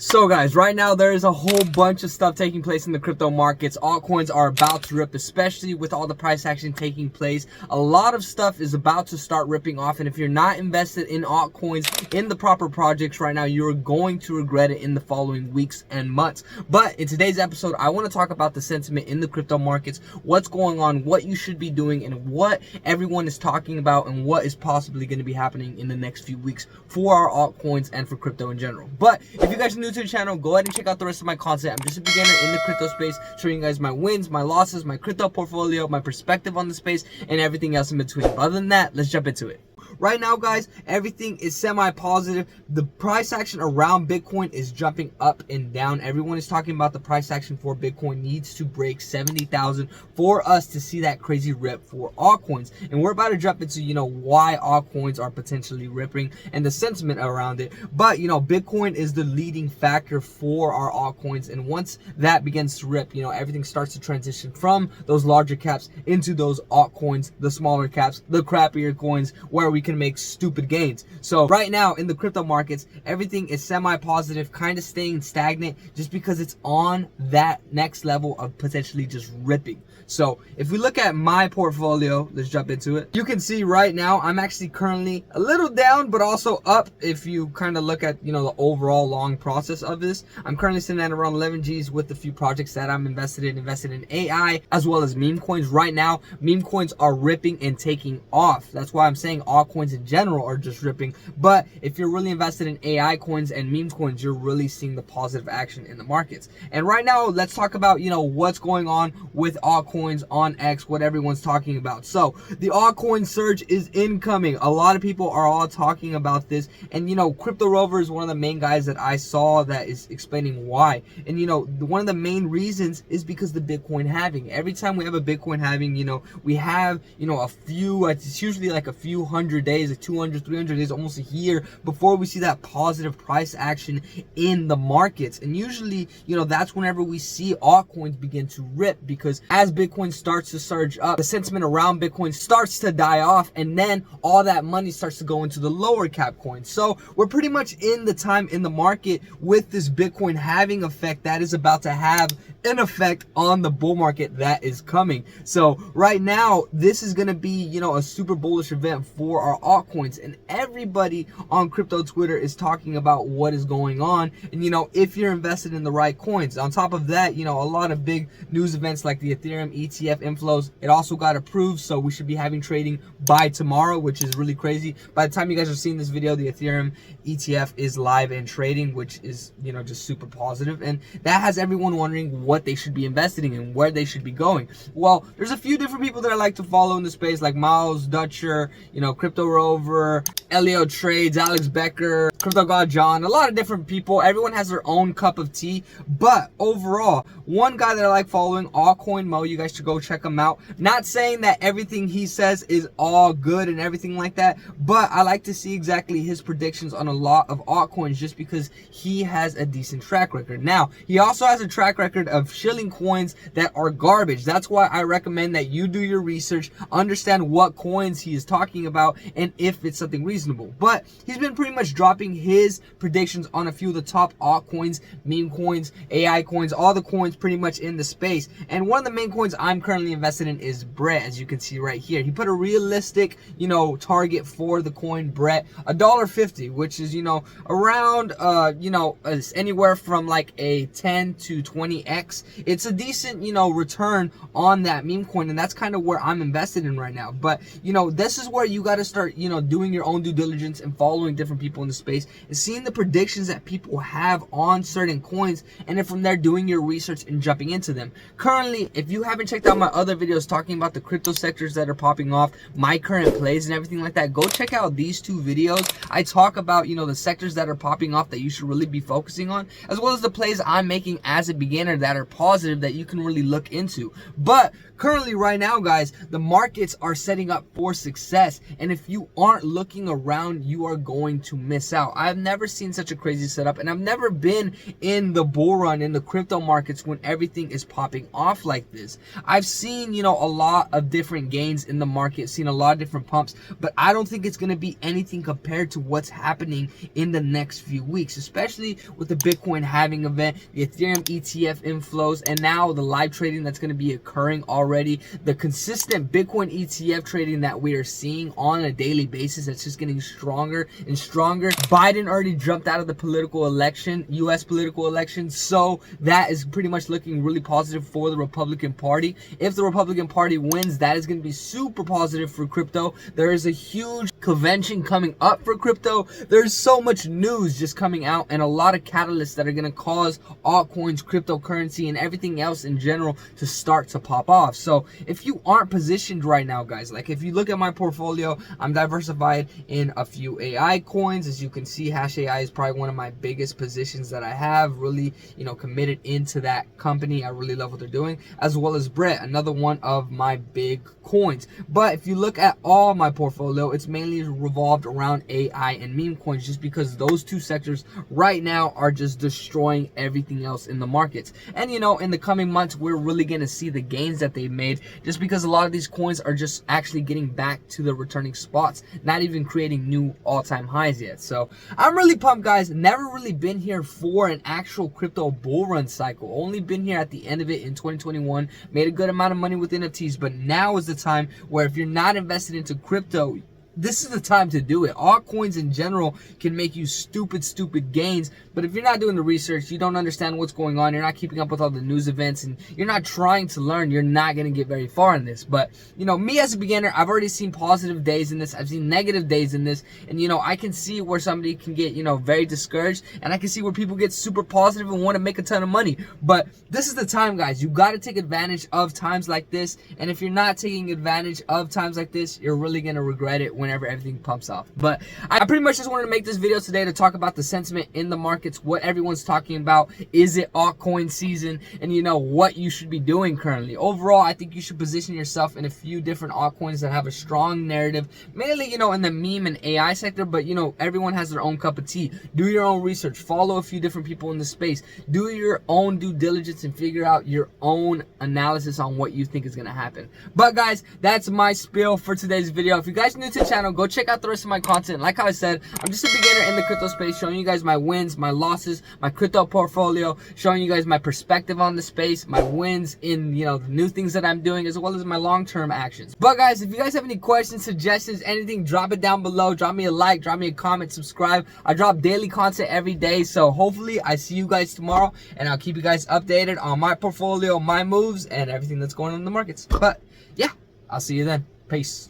So guys, right now there is a whole bunch of stuff taking place in the crypto markets. Altcoins are about to rip, especially with all the price action taking place. A lot of stuff is about to start ripping off, and if you're not invested in altcoins in the proper projects right now, you're going to regret it in the following weeks and months. But in today's episode, I want to talk about the sentiment in the crypto markets, what's going on, what you should be doing, and what everyone is talking about, and what is possibly going to be happening in the next few weeks for our altcoins and for crypto in general. But if you guys are new to the channel, go ahead and check out the rest of my content. I'm just a beginner in the crypto space, showing you guys my wins, my losses, my crypto portfolio, my perspective on the space, and everything else in between. But other than that, let's jump into it. Right now, guys, everything is semi-positive. The price action around Bitcoin is jumping up and down. Everyone is talking about the price action for Bitcoin needs to break 70,000 for us to see that crazy rip for altcoins. And we're about to jump into, why altcoins are potentially ripping and the sentiment around it. But, Bitcoin is the leading factor for our altcoins. And once that begins to rip, everything starts to transition from those larger caps into those altcoins, the smaller caps, the crappier coins, where we can make stupid gains. So right now in the crypto markets, everything is semi-positive, kind of staying stagnant, just because it's on that next level of potentially just ripping. So if we look at my portfolio, let's jump into it. You can see right now I'm actually currently a little down, but also up. If you kind of look at the overall long process of this, I'm currently sitting at around 11 G's with a few projects that I'm invested in AI as well as meme coins. Right now meme coins are ripping and taking off. That's why I'm saying all coins in general are just ripping. But if you're really invested in AI coins and meme coins, you're really seeing the positive action in the markets. And right now, let's talk about what's going on with altcoins on X, what everyone's talking about. So the altcoin surge is incoming. A lot of people are all talking about this, and Crypto Rover is one of the main guys that I saw that is explaining why. And one of the main reasons is because the Bitcoin halving. Every time we have a Bitcoin halving, we have a few, it's usually like a few hundred days, like 200, 300 days, almost a year before we see that positive price action in the markets. And usually, that's whenever we see altcoins begin to rip, because as Bitcoin starts to surge up, the sentiment around Bitcoin starts to die off, and then all that money starts to go into the lower cap coins. So we're pretty much in the time in the market with this Bitcoin halving effect that is about to have an effect on the bull market that is coming. So right now, this is going to be, a super bullish event for our altcoins, and everybody on crypto Twitter is talking about what is going on. And if you're invested in the right coins, on top of that, a lot of big news events like the Ethereum ETF inflows, it also got approved, so we should be having trading by tomorrow, which is really crazy. By the time you guys are seeing this video, the Ethereum ETF is live and trading, which is just super positive, and that has everyone wondering what they should be investing in, where they should be going. Well, there's a few different people that I like to follow in the space, like Miles Dutcher, Crypto Rover, Elio Trades, Alex Becker, Crypto God John, a lot of different people. Everyone has their own cup of tea, but overall, one guy that I like following, Altcoin Mo, you guys should go check him out. Not saying that everything he says is all good and everything like that, but I like to see exactly his predictions on a lot of altcoins, just because he has a decent track record. Now, he also has a track record of shilling coins that are garbage. That's why I recommend that you do your research, understand what coins he is talking about, and if it's something reasonable. But he's been pretty much dropping his predictions on a few of the top altcoins, meme coins, AI coins, all the coins pretty much in the space. And one of the main coins I'm currently invested in is Brett, as you can see right here. He put a realistic, target for the coin Brett, $1.50, which is, around, anywhere from like a 10 to 20x. It's a decent, return on that meme coin, and that's kind of where I'm invested in right now. But, this is where you got to start, doing your own due diligence and following different people in the space and seeing the predictions that people have on certain coins, and then from there doing your research and jumping into them. Currently, if you haven't checked out my other videos talking about the crypto sectors that are popping off, my current plays and everything like that, go check out these two videos. I talk about, the sectors that are popping off that you should really be focusing on, as well as the plays I'm making as a beginner that are positive that you can really look into. But currently right now, guys, the markets are setting up for success, and if you aren't looking around, you are going to miss out. now, I've never seen such a crazy setup, and I've never been in the bull run in the crypto markets when everything is popping off like this. I've seen, you know, a lot of different gains in the market, seen a lot of different pumps, but I don't think it's going to be anything compared to what's happening in the next few weeks, especially with the Bitcoin halving event, the Ethereum ETF inflows, and now the live trading that's going to be occurring already, the consistent Bitcoin ETF trading that we are seeing on a daily basis that's just getting stronger and stronger. Biden already jumped out of the political election, US political election, so that is pretty much looking really positive for the Republican Party. If the Republican Party wins, that is going to be super positive for crypto. There is a huge convention coming up for crypto. There's so much news just coming out and a lot of catalysts that are going to cause altcoins, cryptocurrency, and everything else in general to start to pop off. So if you aren't positioned right now, guys, like if you look at my portfolio, I'm diversified in a few AI coins. As you can see, Hash AI is probably one of my biggest positions that I have, really, you know, committed into that company. I really love what they're doing, as well as Brett, another one of my big coins. But if you look at all my portfolio, it's mainly revolved around AI and meme coins, just because those two sectors right now are just destroying everything else in the markets. And you know, in the coming months, we're really going to see the gains that they've made, just because a lot of these coins are just actually getting back to the returning spots, not even creating new all-time highs yet. So I'm really pumped, guys. Never really been here for an actual crypto bull run cycle. Only been here at the end of it in 2021, made a good amount of money with NFTs, but now is the time where if you're not invested into crypto, this is the time to do it. Altcoins in general can make you stupid gains, but if you're not doing the research, you don't understand what's going on, you're not keeping up with all the news events, and you're not trying to learn, you're not going to get very far in this. But, you know, me as a beginner, I've already seen positive days in this, I've seen negative days in this, and, you know, I can see where somebody can get, you know, very discouraged, and I can see where people get super positive and want to make a ton of money. But this is the time, guys. You got to take advantage of times like this, and if you're not taking advantage of times like this, you're really going to regret it whenever everything pumps off. But I pretty much just wanted to make this video today to talk about the sentiment in the markets, what everyone's talking about. Is it altcoin season? And you know what you should be doing currently. Overall, I think you should position yourself in a few different altcoins that have a strong narrative, mainly, you know, in the meme and AI sector, but you know, everyone has their own cup of tea. Do your own research, follow a few different people in the space, do your own due diligence, and figure out your own analysis on what you think is going to happen. But guys, that's my spiel for today's video. If you guys are new to the channel, go check out the rest of my content. Like how I said, I'm just a beginner in the crypto space, showing you guys my wins, my losses, my crypto portfolio, showing you guys my perspective on the space, my wins in, you know, the new things that I'm doing, as well as my long-term actions. But guys, if you guys have any questions, suggestions, anything, drop it down below. Drop me a like, drop me a comment, subscribe. I drop daily content every day, so hopefully I see you guys tomorrow, and I'll keep you guys updated on my portfolio, my moves, and everything that's going on in the markets. But yeah, I'll see you then. Peace.